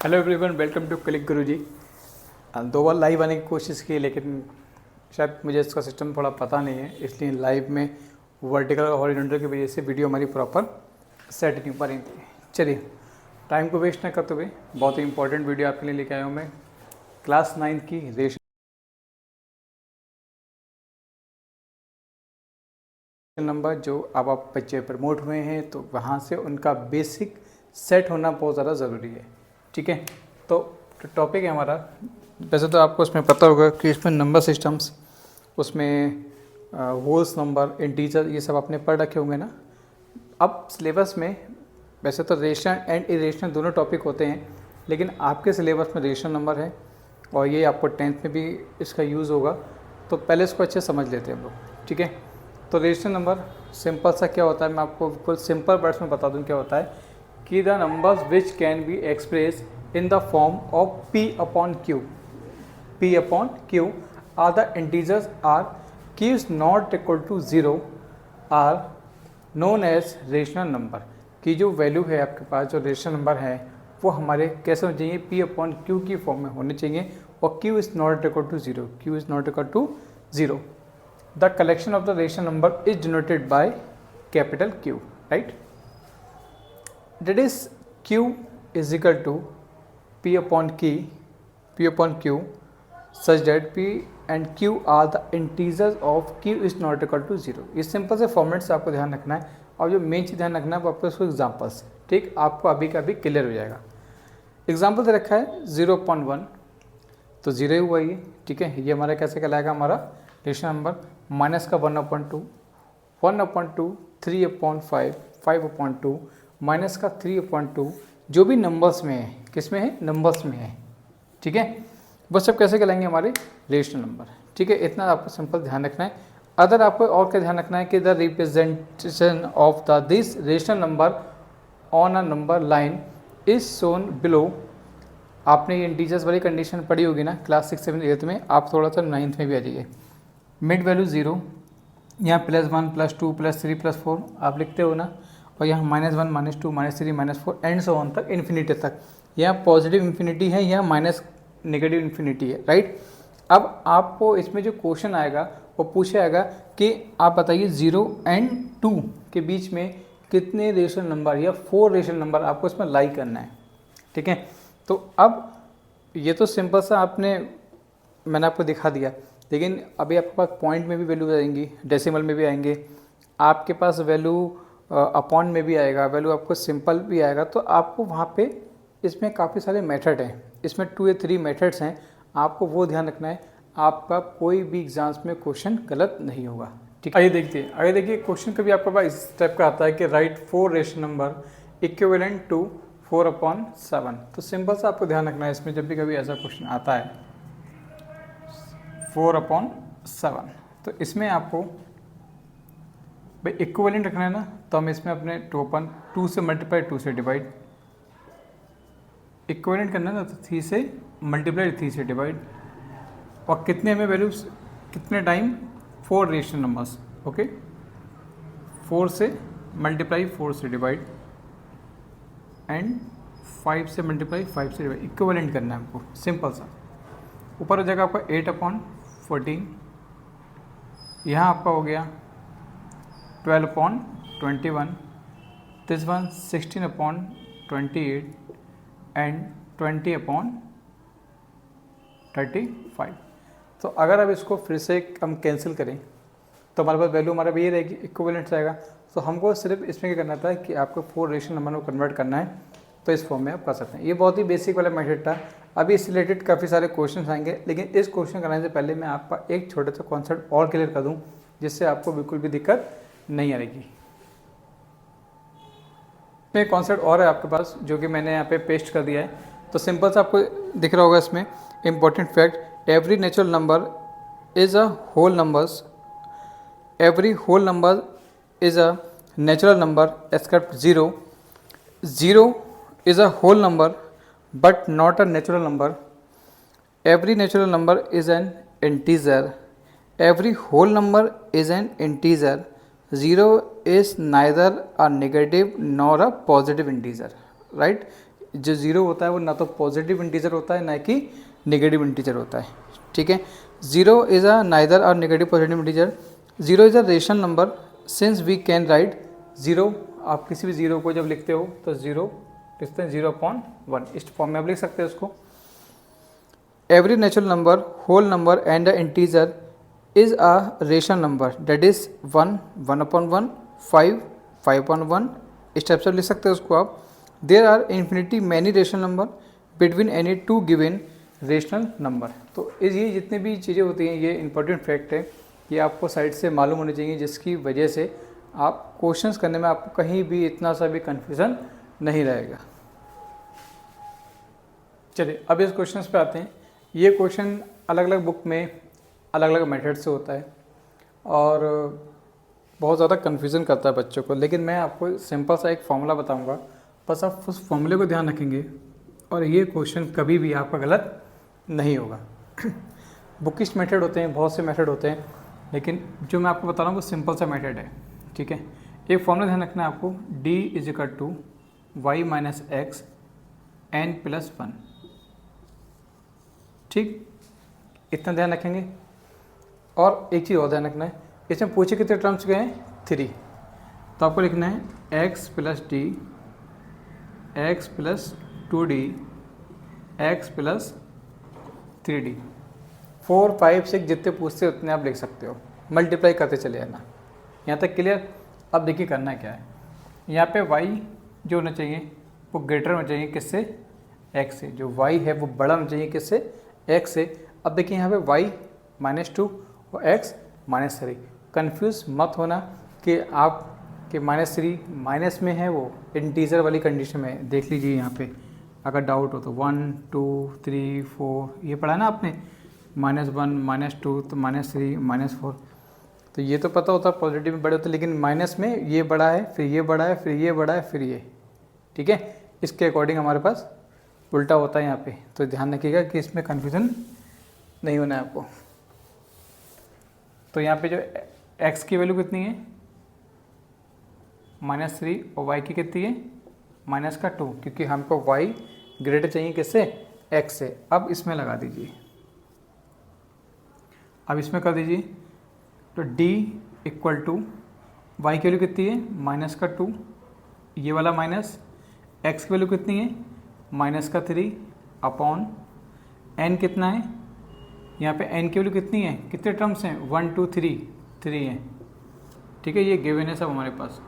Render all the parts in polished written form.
Hello everyone, welcome to click Guruji. दो बार live आने की कोशिश की, लेकिन शायद मुझे इसका सिस्टम थोड़ा पता नहीं है, इसलिए लाइव में वर्टिकल और हॉरिजॉन्टल की वजह से वीडियो हमारी प्रॉपर सेट नहीं पा रही थी। चलिए, टाइम को वेस्ट ना करते हुए बहुत ही इंपॉर्टेंट वीडियो आपके लिए लेके आया हूँ मैं। क्लास 9 की रेशनल नंबर जो अब आप बच्चे प्रमोट हुए हैं तो वहाँ से उनका बेसिक सेट होना बहुत ज़्यादा ज़रूरी है। ठीक है, तो टॉपिक है हमारा। वैसे तो आपको उसमें पता होगा कि इसमें नंबर सिस्टम्स, उसमें होल्स नंबर, इंटीजर, ये सब आपने पढ़ रखे होंगे ना। अब सिलेबस में वैसे तो रेशनल एंड इरेशनल दोनों टॉपिक होते हैं, लेकिन आपके सिलेबस में रेशनल नंबर है और ये आपको 10th में भी इसका यूज़ होगा। तो पहले इसको अच्छे समझ लेते हैं हम लोग। ठीक है, तो रेशनल नंबर सिंपल सा क्या होता है, मैं आपको बिल्कुल सिंपल वर्ड्स में बता दूं क्या होता है कि the numbers which can be express in the form of p upon q are the integers are q is not equal to 0 are known as rational number. की जो वैल्यू है आपके पास, जो रेशनल नंबर है, वो हमारे कैसे होने चाहिए, p अपॉन क्यू की फॉर्म में होने चाहिए और q is not equal to 0 The collection of the rational number is denoted by capital Q, right? That is Q is equal to P upon Q such that P and Q are the integers of Q is not equal to 0. इस simple से format से आपको ध्यान रखना है, और जो main चीज़ ध्यान रखना है वो आपको इसको एग्जाम्पल्स, ठीक, आपको अभी का अभी क्लियर हो जाएगा। एग्जाम्पल दे रखा है 0.1, तो 0 हुआ ये। ठीक है, ये हमारा कैसे कहलाएगा, हमारा रेशनल नंबर। माइनस का 1/2, 1/2, 3/5, 5/2, माइनस का 3/2, जो भी नंबर्स में है, किस में है, नंबर्स में है। ठीक है, वो सब कैसे कहलाएंगे, हमारे रेशनल नंबर। ठीक है, इतना आपको सिंपल ध्यान रखना है। अदर आपको और क्या ध्यान रखना है कि the representation of the this rational number on a number line is shown below. आपने ये इंटीजर्स वाली कंडीशन पढ़ी होगी ना क्लास 6, 7, 8 में, आप थोड़ा सा 9th में भी आ जाइए। मिड वैल्यू 0, यहाँ +1, +2, +3, +4 आप लिखते हो ना, और यहाँ -1, -2, -3, -4 एंड सो ऑन तक, इन्फिनिटी तक। यहाँ पॉजिटिव इन्फिनिटी है, यहाँ माइनस नेगेटिव इन्फिनिटी है, राइट। अब आपको इसमें जो क्वेश्चन आएगा वो पूछा आएगा कि आप बताइए 0 and 2 के बीच में कितने रेशनल नंबर या 4 रेशनल नंबर आपको इसमें लाई करना है। ठीक है, तो अब ये तो सिंपल सा मैंने आपको दिखा दिया, लेकिन अभी आपके पास पॉइंट में भी वैल्यू आएंगी, डेसिमल में भी आएंगे, आपके पास वैल्यू अपॉन में भी आएगा, वैल्यू आपको सिंपल भी आएगा। तो आपको वहाँ पे इसमें काफ़ी सारे मेथड हैं, इसमें 2 या 3 मेथड्स हैं, आपको वो ध्यान रखना है, आपका कोई भी एग्जाम्स में क्वेश्चन गलत नहीं होगा। ठीक है, आइए देखिए क्वेश्चन कभी आपके पास इस टाइप का आता है कि right 4 rational number equivalent to 4/7। तो सिंपल सा आपको ध्यान रखना है, इसमें जब भी कभी ऐसा क्वेश्चन आता है 4/7, तो इसमें आपको भाई इक्विवेलेंट रखना है ना, तो हम इसमें अपने 2 से मल्टीप्लाई 2 से डिवाइड, इक्विवेलेंट करना है ना, तो 3 से मल्टीप्लाई 3 से डिवाइड, और कितने हमें वैल्यूज, कितने टाइम, 4 रेशनल नंबर्स। ओके, 4 से मल्टीप्लाई 4 से डिवाइड एंड 5 से मल्टीप्लाई 5 से डिवाइड, इक्विवेलेंट करना है हमको, सिंपल सा। ऊपर हो जाएगा आपका 8/14, यहाँ आपका हो गया 12/21, दिस वन 16/28 एंड 20/35। तो अगर अब इसको फिर से हम कैंसिल करें तो हमारे पास वैल्यू हमारा भी ये रहेगी, इक्विवेलेंट रहेगा। तो हमको सिर्फ इसमें क्या करना था कि आपको 4 रेशनल नंबर को कन्वर्ट करना है, तो इस फॉर्म में आप कर सकते हैं। ये बहुत ही बेसिक वाला मेथड था। अभी इससे रिलेटेड काफ़ी सारे क्वेश्चन आएंगे, लेकिन इस क्वेश्चन कराने से पहले मैं आपका एक छोटा सा कॉन्सेप्ट और क्लियर कर दूं, जिससे आपको बिल्कुल भी दिक्कत नहीं आएगी। एक कॉन्सेप्ट और है आपके पास, जो कि मैंने यहाँ पे पेस्ट कर दिया है। तो सिंपल सा आपको दिख रहा होगा इसमें, important fact, every natural number is a whole numbers, every whole number is a natural number except 0 is a whole number but not a natural number. Every natural number is an integer. Every whole number is an integer. 0 is neither a negative nor a positive integer. Right? जो zero होता है वो ना तो positive integer होता है ना कि नेगेटिव इंटीजर होता है, ठीक है। ज़ीरो इज़ अ नाइदर और negative positive integer. Zero is a rational number since we can write zero. आप किसी भी ज़ीरो को जब लिखते हो तो ज़ीरो लिखते हैं 0/1, इस फॉर्म में आप लिख सकते हैं उसको। Every natural number, whole number and a integer is a rational number that is 1, 1/1, 5, 5/1, इस टाइप से लिख सकते हैं उसको आप। There are infinity many rational number between any two given rational number. तो ये जितनी भी चीज़ें होती हैं ये इंपॉर्टेंट फैक्ट है, ये आपको साइड से मालूम होनी चाहिए, जिसकी वजह से आप क्वेश्चंस करने में आपको कहीं भी इतना सा भी कन्फ्यूज़न नहीं रहेगा। चलिए अब इस क्वेश्चंस पे आते हैं। ये क्वेश्चन अलग अलग बुक में अलग अलग मेथड से होता है और बहुत ज़्यादा कन्फ्यूज़न करता है बच्चों को, लेकिन मैं आपको सिंपल सा एक फॉर्मूला बताऊंगा, बस आप उस फॉर्मूले को ध्यान रखेंगे और ये क्वेश्चन कभी भी आपका गलत नहीं होगा। बुकिश मेथड होते हैं, बहुत से मेथड होते हैं, लेकिन जो मैं आपको बता रहा हूँ वो सिंपल सा मेथड है, ठीक है। एक फॉर्मूला ध्यान रखना है आपको, D = y - x n+1, ठीक, इतना ध्यान रखेंगे। और एक चीज़ और ध्यान रखना है, इसमें पूछे कितने टर्म्स गए हैं, 3, तो आपको लिखना है x + d, x + 2d, x + 3d। 4, 5, 6 जितने पूछते उतने आप लिख सकते हो, मल्टीप्लाई करते चले जाना। यहाँ तक क्लियर। अब देखिए करना क्या है, यहाँ पे y जो होना चाहिए वो ग्रेटर होना चाहिए किससे, x से। जो y है वो बड़ा होना चाहिए किससे, x से। अब देखिए यहाँ पे y -2 और x -3। कंफ्यूज मत होना कि आप कि -3 माइनस में है, वो इंटीजर वाली कंडीशन में। देख लीजिए यहाँ पे अगर डाउट हो तो 1, 2, 3, 4 ये पढ़ा ना आपने, -1, -2 तो -3, -4, तो ये तो पता होता है पॉजिटिव में बड़े होते, लेकिन माइनस में ये बड़ा है, फिर ये बड़ा है, फिर ये बड़ा है, फिर ये, ठीक है। इसके अकॉर्डिंग हमारे पास उल्टा होता है यहाँ पे, तो ध्यान रखिएगा कि इसमें कन्फ्यूज़न नहीं होना है आपको। तो यहाँ पे जो x की वैल्यू कितनी है, -3, और y की कितनी है, -2, क्योंकि हमको y ग्रेटर चाहिए किससे, x से। अब इसमें लगा दीजिए, अब इसमें कर दीजिए, तो d = y की वैल्यू कितनी है, -2, ये वाला माइनस, x की वैल्यू कितनी है, -3 अपॉन n कितना है, यहाँ पे n की वैल्यू कितनी है, कितने टर्म्स हैं, 1, 2, 3 हैं, ठीक है। ये गिवन है सब हमारे पास,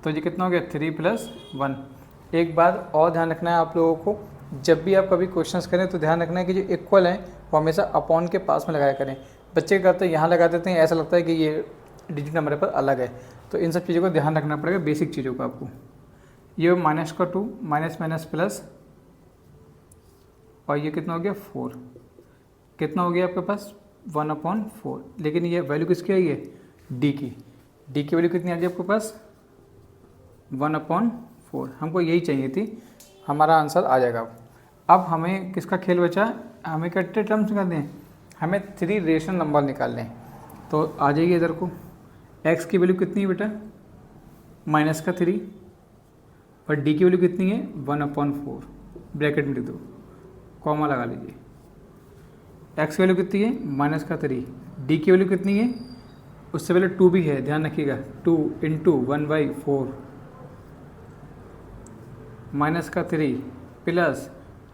तो ये कितना हो गया, 3 + 1। एक बात और ध्यान रखना है आप लोगों को, जब भी आप कभी क्वेश्चंस करें तो ध्यान रखना है कि जो इक्वल है वो हमेशा अपॉन के पास में लगाया करें। बच्चे करते हैं यहाँ लगा देते हैं, ऐसा लगता है कि ये डिजिट नंबर पर अलग है, तो इन सब चीज़ों को ध्यान रखना पड़ेगा, बेसिक चीज़ों को आपको। ये -2 माइनस प्लस, और ये कितना हो गया, 4, कितना हो गया आपके पास, 1/4। लेकिन ये वैल्यू किसकी आई है, d की वैल्यू कितनी आ गई आपके पास, 1/4। हमको यही चाहिए थी, हमारा आंसर आ जाएगा। अब हमें किसका खेल बचा, हमें कितने टर्म्स निकालने हैं, हमें 3 रेशनल नंबर निकालने हैं। तो आ जाइए इधर को, x की वैल्यू कितनी है बेटा, -3, और d की वैल्यू कितनी है, 1/4, ब्रैकेट में लिख दो, कॉमा लगा लीजिए। x की वैल्यू कितनी है, -3, d की वैल्यू कितनी है, उससे पहले 2 भी है, ध्यान रखिएगा, 2 × 1/4 -3 प्लस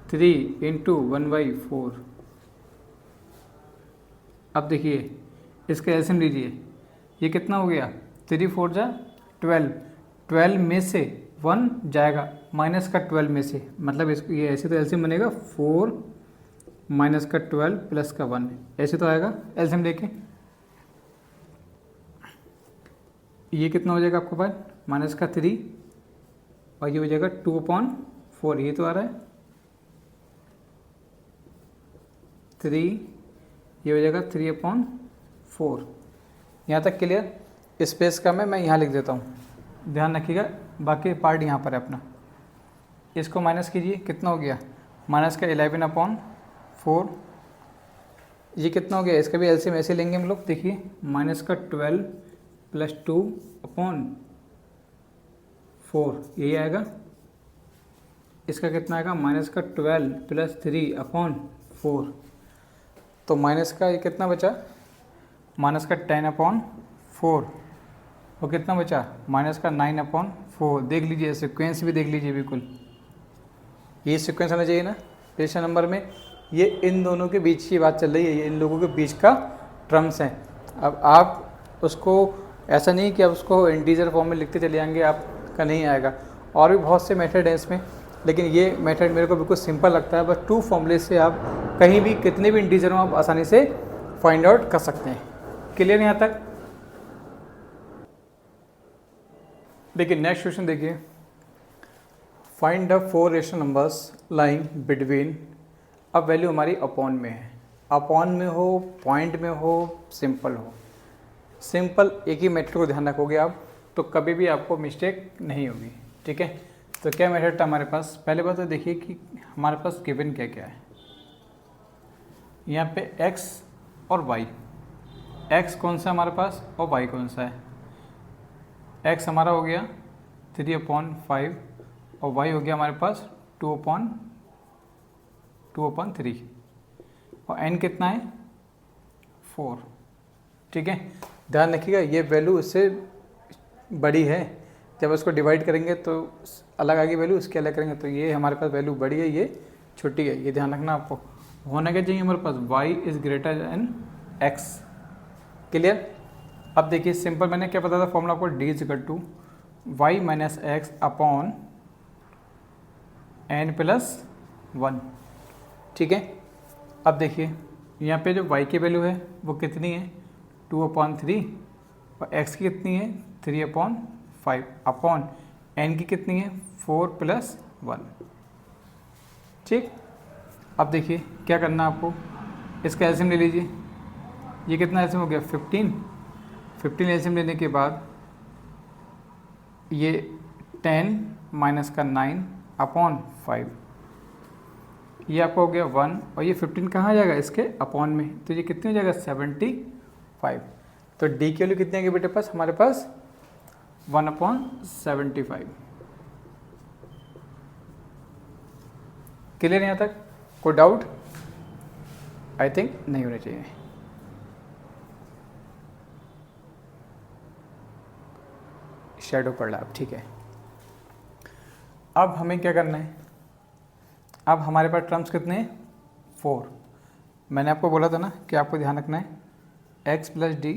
3 × 1/4। अब देखिए इसका एलसीएम लीजिए, ये कितना हो गया, 3 × 4 = 12, 12 में से 1 जाएगा, -12 में से, मतलब इसको ये ऐसे तो एलसीएम बनेगा 4 -12 प्लस का 1, ऐसे तो आएगा एलसीएम लेके। ये कितना हो जाएगा आपके पास, -3, और ये हो जाएगा 2/4, ये तो आ रहा है 3, ये हो जाएगा 3/4। यहाँ तक क्लियर। स्पेस का मैं यहाँ लिख देता हूँ, ध्यान रखिएगा, बाकी पार्ट यहाँ पर है अपना। इसको माइनस कीजिए, कितना हो गया, -11/4। ये कितना हो गया, इसका भी एलसीएम ऐसे लेंगे हम लोग, देखिए -12 + 2/4, यही आएगा इसका कितना आएगा माइनस का 12 प्लस 3 अपॉन 4, तो माइनस का ये कितना बचा माइनस का 10 अपॉन 4 और कितना बचा माइनस का 9 अपॉन 4। देख लीजिए सिक्वेंस भी देख लीजिए, बिल्कुल ये सिक्वेंस होना चाहिए ना रेशनल नंबर में। ये इन दोनों के बीच की बात चल रही है, ये इन लोगों के बीच का टर्म्स हैं। अब आप उसको ऐसा नहीं कि आप उसको इंटीजर फॉर्म में लिखते चले जाएंगे, आपका नहीं आएगा। और भी बहुत से मेथड हैं इसमें, लेकिन ये मेथड मेरे को बिल्कुल सिंपल लगता है। बस 2 फॉर्मूले से आप कहीं भी कितने भी इंटीजर हो आप आसानी से फाइंड आउट कर सकते हैं। क्लियर यहाँ तक? देखिए नेक्स्ट क्वेश्चन देखिए, find the 4 rational numbers lying between. अब वैल्यू हमारी अपॉन में है, अपॉन में हो, पॉइंट में हो, सिंपल हो। सिंपल एक ही मेथड को ध्यान रखोगे आप तो कभी भी आपको मिस्टेक नहीं होगी, ठीक है। तो क्या मेथड था हमारे पास, पहले बात तो देखिए कि हमारे पास गिवन क्या क्या है। यहाँ पे x और y, x कौन सा हमारे पास और y कौन सा है। x हमारा हो गया 3/5 और y हो गया हमारे पास 2/3 और n कितना है 4, ठीक है। ध्यान रखिएगा ये वैल्यू इससे बड़ी है, जब उसको डिवाइड करेंगे तो अलग आएगी वैल्यू, इसके अलग करेंगे तो ये हमारे पास वैल्यू बड़ी है, ये छोटी है। ये ध्यान रखना आपको। होना क्या चाहिए हमारे पास y is greater than x। Clear? अब देखिए सिंपल, मैंने क्या पता था फॉर्मूला आपको d is equal to y minus x upon n+1, ठीक है। अब देखिए यहाँ पे जो y की वैल्यू है वो कितनी है 2/3 और x की कितनी है 3/5 अपॉन n की कितनी है 4+1, ठीक। अब देखिए क्या करना है आपको, इसका एलसीएम ले लीजिए। ये कितना एलसीएम हो गया 15 एलसीएम लेने के बाद ये 10 माइनस का 9 अपॉन 5, ये आपका हो गया 1 और ये 15 कहाँ जाएगा इसके अपॉन में, तो ये कितने हो जाएगा 75। तो डी की वैल्यू कितनी आएगी बेटे पास, हमारे पास 1/75। क्लियर यहाँ तक? कोई डाउट? आई थिंक नहीं होना चाहिए। शेडो पड़ रहा है, ठीक है। अब हमें क्या करना है, अब हमारे पास टर्म्स कितने हैं 4। मैंने आपको बोला था ना कि आपको ध्यान रखना है x plus D,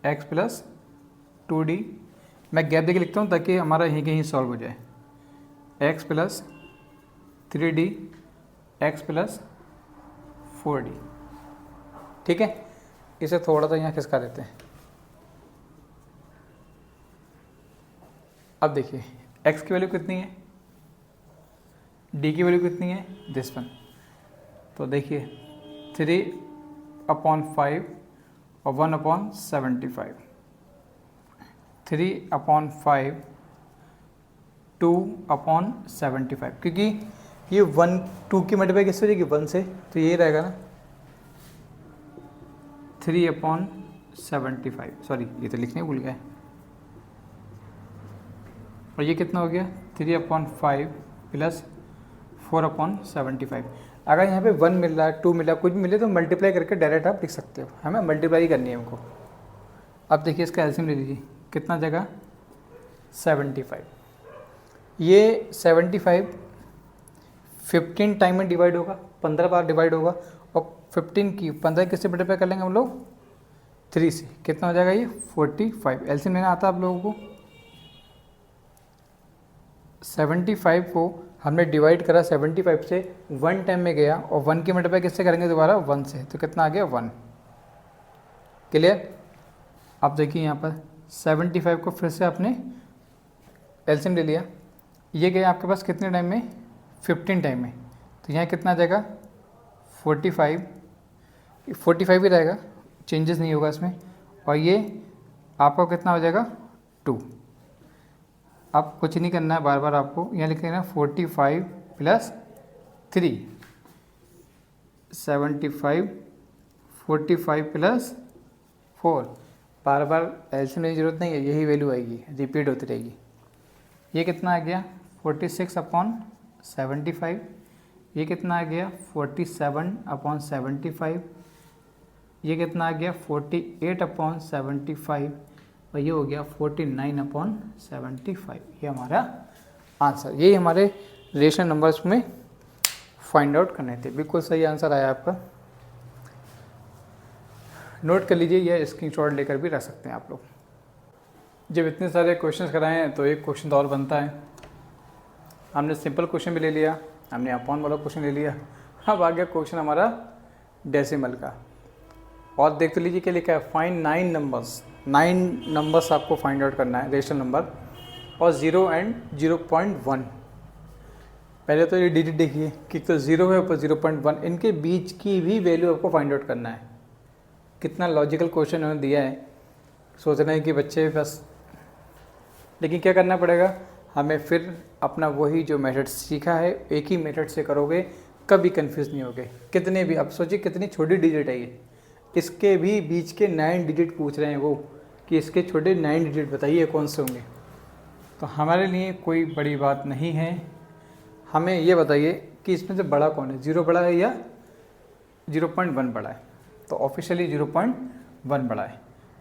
x plus 2d। मैं गैप देके लिखता हूँ ताकि हमारा यहीं कहीं सॉल्व हो जाए। x plus 3d, x plus 4d, ठीक है। इसे थोड़ा सा यहाँ खिसका देते हैं। अब देखिए x की वैल्यू कितनी है, d की वैल्यू कितनी है दिस वन। तो देखिए 3/5 और 1/75, 3/5 2/75, क्योंकि ये 1 2 की मल्टीप्लाई किससे हो जाएगी 1 से, तो ये रहेगा ना 3/75, सॉरी ये तो लिखने भूल गए। और ये कितना हो गया 3/5 प्लस 4/75। अगर यहाँ पे 1 मिल रहा है 2 मिल रहा है कुछ भी मिले तो मल्टीप्लाई करके डायरेक्ट आप लिख सकते हो, हमें मल्टीप्लाई करनी है हमको। अब देखिए इसका एलसीएम ले लीजिए, कितना जगह 75। ये 75 15 टाइम में डिवाइड होगा, 15 बार डिवाइड होगा और 15 किससे मल्टीप्लाई कर लेंगे हम लोग 3 से, कितना हो जाएगा ये 45। एलसीएम लेना आता है आप लोगों को। 75 को हमने डिवाइड करा 75 से, 1 टाइम में गया और 1 की मल्टीप्लाई किससे करेंगे दोबारा 1 से, तो कितना आ गया 1। क्लियर? अब देखिए यहाँ पर 75 को फिर से आपने एलसीएम ले लिया, ये गया आपके पास कितने टाइम में 15 टाइम में, तो यहाँ कितना आ जाएगा 45 ही रहेगा, चेंजेस नहीं होगा इसमें। और ये आपका कितना हो जाएगा 2। अब कुछ नहीं करना है, बार बार आपको यहाँ लिख लेना 45 प्लस 3, 75 45 प्लस 4। बार बार एलसीएम लेने की जरूरत नहीं है, यही वैल्यू आएगी, रिपीट होती रहेगी। ये कितना आ गया 46/75, ये कितना आ गया 47/75, ये कितना आ गया 48/75 और ये हो गया 49/75। ये हमारा आंसर, यही हमारे रेशनल नंबर्स में फाइंड आउट करने थे। बिल्कुल सही आंसर आया आपका, नोट कर लीजिए या स्क्रीनशॉट लेकर भी रख सकते हैं आप लोग। जब इतने सारे क्वेश्चंस कराए हैं तो एक क्वेश्चन तो और बनता है। हमने सिंपल क्वेश्चन भी ले लिया, हमने अपॉन वाला क्वेश्चन ले लिया, अब आ गया क्वेश्चन हमारा डेसिमल का। और देख तो लीजिए क्या लिखा है, फाइंड 9 नंबर्स। 9 नंबर्स आपको फाइंड आउट करना है, रेशनल नंबर, और 0 एंड 0.1। पहले तो ये डिजिट देखिए कि तो 0 है ऊपर 0.1, इनके बीच की भी वैल्यू आपको फाइंड आउट करना है। कितना लॉजिकल क्वेश्चन उन्होंने दिया है, सोचना है कि बच्चे बस, लेकिन क्या करना पड़ेगा हमें, फिर अपना वही जो मेथड सीखा है एक ही मेथड से करोगे, कभी कंफ्यूज नहीं होगे। कितने भी, अब सोचिए कितनी छोटी डिजिट है ये, इसके भी बीच के 9 डिजिट पूछ रहे हैं वो, कि इसके छोटे 9 डिजिट बताइए कौन से होंगे। तो हमारे लिए कोई बड़ी बात नहीं है, हमें ये बताइए कि इसमें से बड़ा कौन है, 0 बड़ा है या 0.1 बड़ा है। तो ऑफिशियली 0.1 बड़ा है।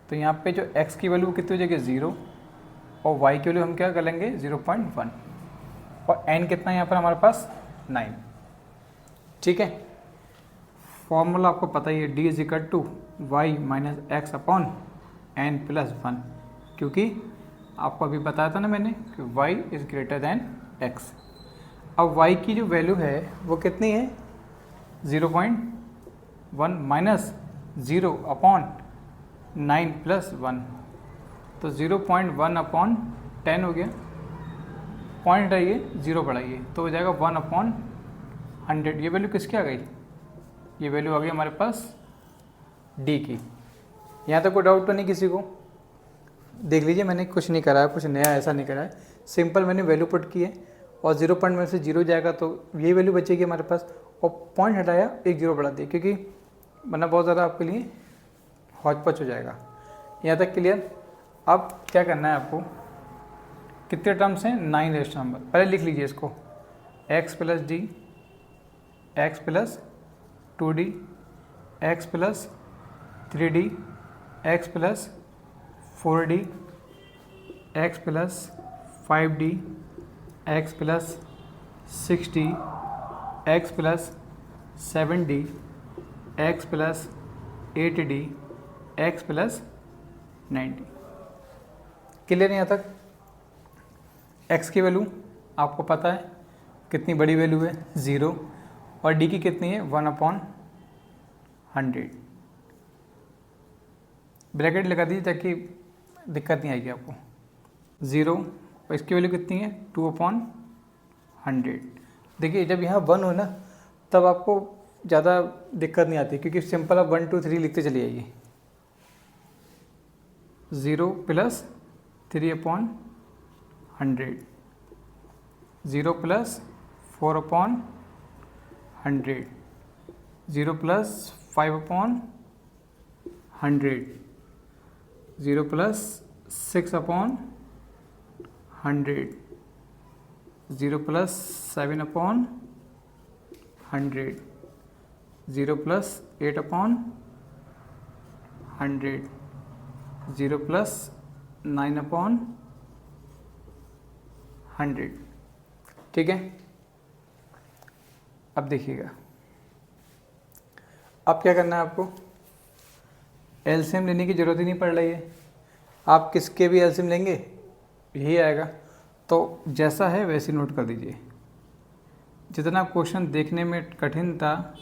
तो यहाँ पे जो x की वैल्यू कितनी हो जाएगी 0, और y की वैल्यू हम क्या कर लेंगे 0.1, और n कितना है यहाँ पर हमारे पास 9। ठीक है, फॉर्मूला आपको पता ही है, d is equal to y minus x upon n plus 1, क्योंकि आपको अभी बताया था ना मैंने कि y is greater than x। अब y की जो वैल्यू है वो कितनी है 0.1 माइनस 0 अपॉन 9 प्लस 1, तो 0.1 अपॉन 10 हो गया, पॉइंट आइए 0 बढ़ाइए तो हो जाएगा 1/100। ये वैल्यू किसकी आ गई, ये वैल्यू आ गई हमारे पास d की। यहाँ तक कोई डाउट तो नहीं किसी को, देख लीजिए मैंने कुछ नहीं करा है, कुछ नया ऐसा नहीं करा है, सिंपल मैंने वैल्यू पुट की है, और 0.1 से 0 जाएगा तो ये वैल्यू बचेगी हमारे पास, और पॉइंट हटाया एक 0 बढ़ा दिया, क्योंकि वरना बहुत ज़्यादा आपके लिए हौच-पौच हो जाएगा। यहाँ तक क्लियर। अब क्या करना है आपको, कितने टर्म्स हैं 9 रेशनल नंबर, पहले लिख लीजिए इसको, x plus D, x plus 2d, x plus 3d, x plus 4d, x plus 5d, x plus 6d, x plus 7d, x plus 8d, x plus 9d। Clear है यहाँ तक। x की value आपको पता है कितनी बड़ी वैल्यू है 0, और d की कितनी है 1/100। ब्रैकेट लगा दीजिए ताकि दिक्कत नहीं आएगी आपको। 0 और इसकी वैल्यू कितनी है 2/100। देखिए जब यहाँ 1 हो ना तब आपको ज़्यादा दिक्कत नहीं आती, क्योंकि सिंपल आप 1 2 3 लिखते चले जाइए। 0 plus 3/100, 0 plus 4/100, 0 plus 5/100, 0 plus 6/100, 0 plus 7/100, 0 plus 8/100, 0 plus 9/100। ठीक है, अब देखिएगा, अब क्या करना है आपको, एलसीएम लेने की ज़रूरत ही नहीं पड़ रही है, आप किसके भी एलसीएम लेंगे यही आएगा। तो जैसा है वैसे नोट कर दीजिए। जितना क्वेश्चन देखने में कठिन था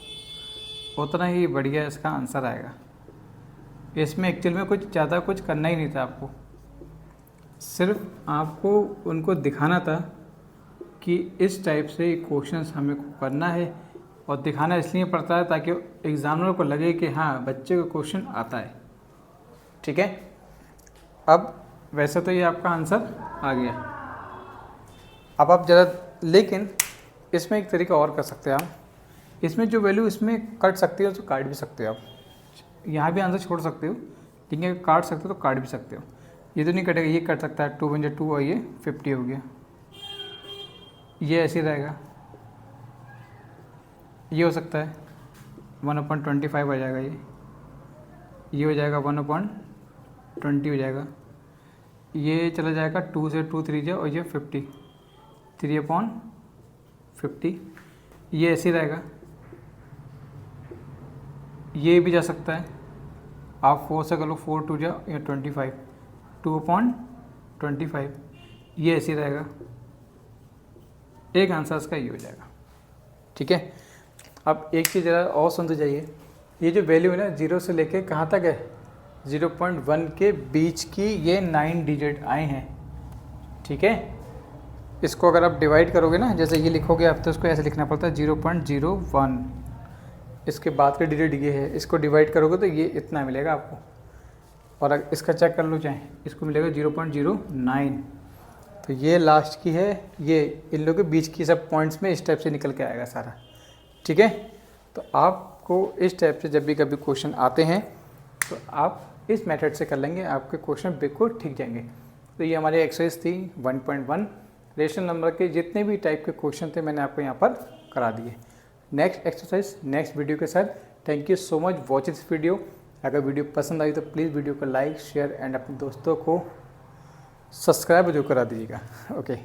उतना ही बढ़िया इसका आंसर आएगा। इसमें एक्चुअल में कुछ ज़्यादा कुछ करना ही नहीं था आपको, सिर्फ आपको उनको दिखाना था कि इस टाइप से क्वेश्चंस हमें करना है, और दिखाना इसलिए पड़ता है ताकि एग्जामिनर को लगे कि हाँ बच्चे को क्वेश्चन आता है। ठीक है, अब वैसे तो ये आपका आंसर आ गया। अब आप ज़रा, लेकिन इसमें एक तरीका और कर सकते हैं आप, इसमें जो वैल्यू इसमें कट सकती है उसको काट भी सकते हो आप। यहाँ भी आंसर छोड़ सकते हो, ठीक है, काट सकते हो तो काट भी सकते हो। ये तो नहीं कटेगा, ये कट सकता है, 2 × 2 और ये 50 हो गया। ये ऐसे ही रहेगा, ये हो सकता है 1/25 आ जाएगा, ये हो जाएगा 1/20 हो जाएगा, ये चला जाएगा 2 से 2 3 जाए और ये 50 3/50, ये ऐसे ही रहेगा, ये भी जा सकता है, आप 4 से कर लो, 4 2 जाए या 25 2/25, ये ऐसे ही रहेगा, एक आंसर इसका ये हो जाएगा। ठीक है, अब एक चीज़ ज़रा और सुनते जाइए, ये जो वैल्यू है ना 0 से लेके कहाँ तक है, 0.1 के बीच की ये 9 डिजिट आए हैं। ठीक है, इसको अगर आप डिवाइड करोगे ना, जैसे ये लिखोगे आप, तो इसको ऐसे लिखना पड़ता है 0.01, इसके बाद के डिजिट ये है, इसको डिवाइड करोगे तो ये इतना मिलेगा आपको, और अगर इसका चेक कर लो चाहे, इसको मिलेगा 0.09, तो ये लास्ट की है, ये इन लोगों के बीच की सब पॉइंट्स में इस टाइप से निकल के आएगा सारा। ठीक है, तो आपको इस टाइप से जब भी कभी क्वेश्चन आते हैं तो आप इस मेथड से कर लेंगे, आपके क्वेश्चन बिल्कुल ठीक जाएंगे। तो ये हमारी एक्सरसाइज थी 1.1, रेशनल नंबर के जितने भी टाइप के क्वेश्चन थे मैंने आपको यहाँ पर करा दिए। नेक्स्ट एक्सरसाइज नेक्स्ट वीडियो के साथ। Thank you so much watch this video. अगर वीडियो पसंद आई तो प्लीज़ वीडियो को लाइक शेयर एंड अपने दोस्तों को सब्सक्राइब जो करा दीजिएगा। ओके।